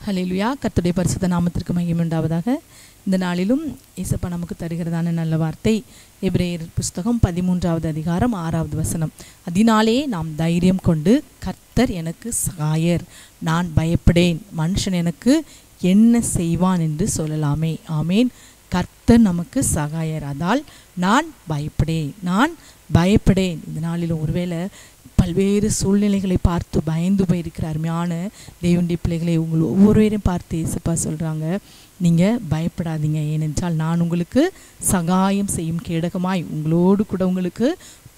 ஹல்லேலூயா. கர்த்தருடைய பரிசுத்த நாமத்திற்கு மகிமை உண்டாவதாக. இந்த நாளிலும் இயேசப்பா நமக்கு தருகிறதான நல்ல வார்த்தை எபிரேயர் புஸ்தகம் 13வது அதிகாரம் 6வது வசனம். அதனாலே நாம் தைரியம் கொண்டு, கர்த்தர் எனக்கு சகாயர், நான் பயப்படேன், மனுஷன் எனக்கு என்ன செய்வான் என்று சொல்லலாமே. ஆமேன். கர்த்தர் நமக்கு சகாயர், அதால் நான் பயப்படேன். இந்த நாளிலும் ஒருவேளை பல்வேறு சூழ்நிலைகளை பார்த்து பயந்து போயிருக்கிற அருமையான தேவனுடைய பிள்ளைகளை உங்கள் ஒவ்வொருவரையும் பார்த்து இயேசுப்பா சொல்கிறாங்க, நீங்கள் பயப்படாதீங்க, ஏனென்றால் நான் உங்களுக்கு சகாயம் செய்யும் கேடகமாய் உங்களோடு கூட உங்களுக்கு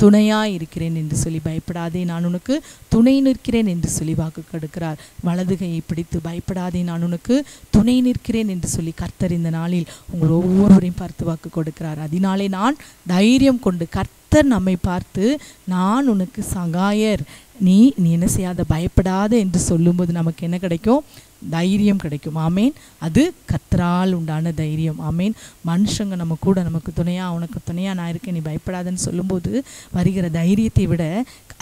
துணையாய் இருக்கிறேன் என்று சொல்லி, பயப்படாதே நான் உனக்கு துணை நிற்கிறேன் என்று சொல்லி வாக்கு கொடுக்கிறார். வலதுகையை பிடித்து பயப்படாதே நான் உனக்கு துணை நிற்கிறேன் என்று சொல்லி கர்த்தர் இந்த நாளில் உங்கள் ஒவ்வொருவரையும் பார்த்து வாக்கு கொடுக்கிறார். அதனாலே நான் தைரியம் கொண்டு, கர்த்தர் நம்மை பார்த்து நான் உனக்கு சகாயர், நீ என்ன செய்யாத, பயப்படாத என்று சொல்லும்போது நமக்கு என்ன கிடைக்கும்? தைரியம் கிடைக்கும். ஆமேன். அது கர்த்தரால் உண்டான தைரியம். ஆமேன். மனுஷங்க நமக்கு துணையாக, உனக்கு துணையாக நான் இருக்கேன், நீ பயப்படாதன்னு சொல்லும்போது வருகிற தைரியத்தை விட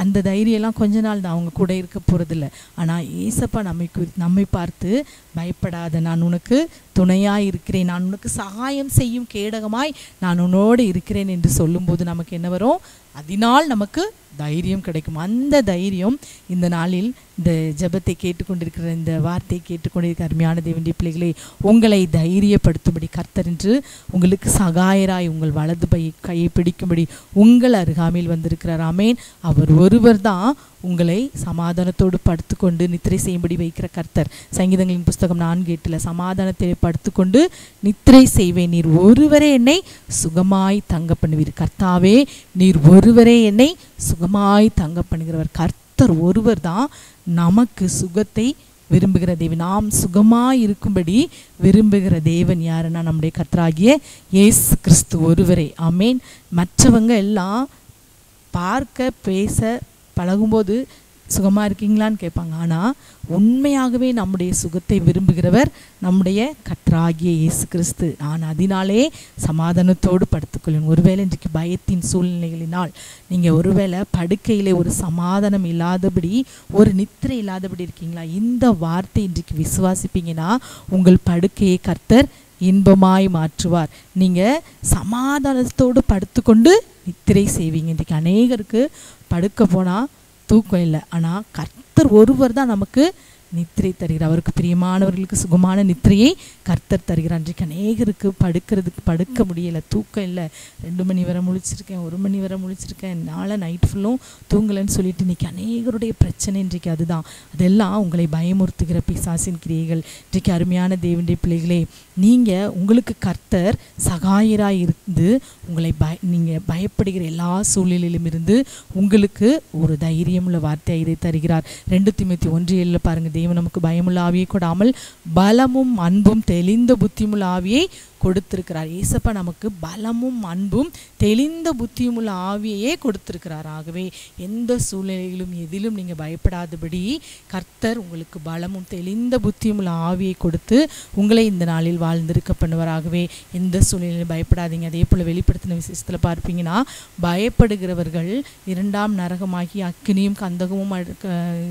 அந்த தைரியெல்லாம் கொஞ்ச நாள் தான், அவங்க கூட இருக்க போகிறதில்ல. ஆனால் ஏசப்பா நம்மை பார்த்து பயப்படாத, நான் உனக்கு துணையாக இருக்கிறேன், நான் உனக்கு சகாயம் செய்யும் கேடகமாய் நான் உன்னோடு இருக்கிறேன் என்று சொல்லும்போது நமக்கு என்ன வரும்? அதனால் நமக்கு தைரியம் கிடைக்கும். அந்த தைரியம் இந்த நாளில் இந்த ஜெபத்தை கேட்டுக்கொண்டிருக்கிற, இந்த வார்த்தையை கேட்டுக்கொண்டிருக்கிற அருமையான தேவனுடைய பிள்ளைகளை உங்களை தைரியப்படுத்தும்படி கர்த்தர் என்று உங்களுக்கு சகாயராய் உங்கள் வலது கையை பிடிக்கும்படி உங்கள் அருகாமையில் வந்திருக்கிறார். ஆமேன். அவர் ஒருவர் தான் உங்களை சமாதானத்தோடு படுத்துக்கொண்டு நித்திரை செய்யும்படி வைக்கிற கர்த்தர். சங்கீதங்களின் புஸ்தகம் 4:8 சமாதானத்தை படுத்துக்கொண்டு நித்திரை செய்வேன், நீர் ஒருவரே என்னை சுகமாய் தங்க பண்ணுவீர். கர்த்தாவே, நீர் ஒருவரே என்னை சுகமாய் தங்க பண்ணுகிறவர். கர்த்தர் ஒருவர் தான் நமக்கு சுகத்தை விரும்புகிற தேவன். நாம் சுகமாய் இருக்கும்படி விரும்புகிற தேவன் யாருன்னா நம்முடைய கர்த்தராகிய இயேசு கிறிஸ்து ஒருவரே. ஆமேன். மற்றவங்க எல்லாம் பார்க்க பேச பழகும்போது சுகமாக இருக்கீங்களான்னு கேட்பாங்க. ஆனால் உண்மையாகவே நம்முடைய சுகத்தை விரும்புகிறவர் நம்முடைய கர்த்தராகிய இயேசு கிறிஸ்து. நான் அதனாலே சமாதானத்தோடு படுத்துக்கொள்வேன். ஒருவேளை இன்றைக்கு பயத்தின் சூழ்நிலைகளினால் நீங்கள் ஒருவேளை படுக்கையிலே ஒரு சமாதானம் இல்லாதபடி, ஒரு நித்திரை இல்லாதபடி இருக்கீங்களா? இந்த வார்த்தை இன்றைக்கு விசுவாசிப்பீங்கன்னா உங்கள் படுக்கையை கர்த்தர் இன்பமாய் மாற்றுவார். நீங்கள் சமாதானத்தோடு படுத்துக்கொண்டு நித்திரை செய்வீங்க. இன்றைக்கு அநேகருக்கு படுக்க போனால் தூக்கம் இல்லை, ஆனால் கர்த்தர் ஒருவர் தான் நமக்கு நித்திரை தருகிறார். அவருக்கு பிரியமானவர்களுக்கு சுகமான நித்திரையை கர்த்தர் தருகிறார். இன்றைக்கு அநேகருக்கு படுக்க முடியலை, தூக்கம் இல்லை. 2 மணி வரை முழிச்சிருக்கேன், 1 மணி வரை முழிச்சிருக்கேன், என்னால் நைட் ஃபுல்லும் தூங்கலைன்னு சொல்லிட்டு இன்றைக்கி அநேகருடைய பிரச்சனை இன்றைக்கு அதுதான். அதெல்லாம் உங்களை பயமுறுத்துகிற பிசாசின் கிரியைகள். இன்றைக்கு அருமையான தேவனுடைய பிள்ளைகளே, நீங்கள் உங்களுக்கு கர்த்தர் சகாயராக இருந்து உங்களை நீங்கள் பயப்படுகிற எல்லா சூழ்நிலையிலும் இருந்து உங்களுக்கு ஒரு தைரியமுள்ள வார்த்தையை இதை தருகிறார். 2 தீமோத்தேயு 1:7 பாருங்கள், தேவன் நமக்கு பயமுள்ள ஆவியை கொடாமல் பலமும் அன்பும் தெளிந்த புத்தியுமுள்ள ஆவியை கொடுத்திருக்கிறார். ஏசப்பா நமக்கு பலமும் அன்பும் தெளிந்த புத்தியுமுள்ள ஆவியையே கொடுத்திருக்கிறார். ஆகவே எந்த சூழ்நிலையிலும் எதிலும் நீங்கள் பயப்படாதபடி கர்த்தர் உங்களுக்கு பலமும் தெளிந்த புத்தியுமுள்ள ஆவியை கொடுத்து உங்களை இந்த நாளில் வாழ்ந்திருக்க பண்ணுவாராகவே. எந்த சூழ்நிலையிலும் பயப்படாதீங்க. அதே போல் வெளிப்படுத்தின விசேஷத்தில் பார்ப்பீங்கன்னா, பயப்படுகிறவர்கள் 2ஆம் நரகமாகி அக்கினியும் கந்தகமும்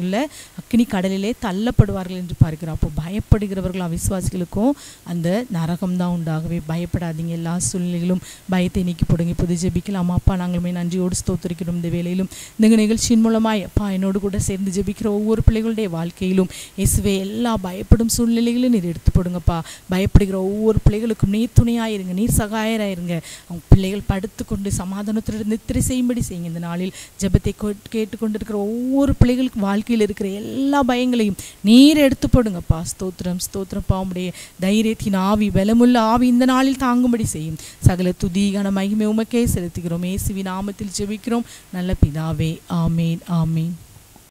உள்ள அக்கினி கடலிலே தள்ளப்படுவார்கள் என்று பார்க்கிறோம். அப்போ பயப்படுகிறவர்கள் அவிசுவாசிகளுக்கும் அந்த நரகம்தான் உண்டாகும். ஆகவே பயப்படாதீங்க. எல்லா சூழ்நிலைகளும் பயத்தை நீக்கி போடுங்க. இப்போது ஜெபிக்கலாம். அப்பா, நாங்களுமே நன்றியோடு ஸ்தோத்திரிக்கிறோம். இந்த வேளையிலும் இந்த நிகழ்ச்சியின் மூலமாய் அப்பா என்னோடு கூட சேர்ந்து ஜெபிக்கிற ஒவ்வொரு பிள்ளைகளுடைய வாழ்க்கையிலும் இயேசுவே எல்லா பயப்படும் சூழ்நிலைகளும் நீர் எடுத்து போடுங்கப்பா. பயப்படுகிற ஒவ்வொரு பிள்ளைகளுக்கும் நீர் துணையாயிருங்க, நீர் சகாயராயிருங்க. அவங்க பிள்ளைகள் படுத்துக்கொண்டு சமாதானத்துடன் நித்திரை செய்யும்படி செய்யுங்க. இந்த நாளில் ஜெபத்தை கேட்டுக்கொண்டிருக்கிற ஒவ்வொரு பிள்ளைகளுக்கும் வாழ்க்கையில் இருக்கிற எல்லா பயங்களையும் நீர் எடுத்து போடுங்கப்பா. ஸ்தோத்திரம் ஸ்தோத்திரப்பா. உம்முடைய தைரியத்தின் ஆவி, பலமுள்ள ஆவி இந்த நாளில் தாங்கும்படி செய்யும். சகல துதி கன மகிமை உமக்கே செலுத்துகிறோம். இயேசுவின் நாமத்தில் ஜெபிக்கிறோம் நல்ல பிதாவே. ஆமேன் ஆமேன்.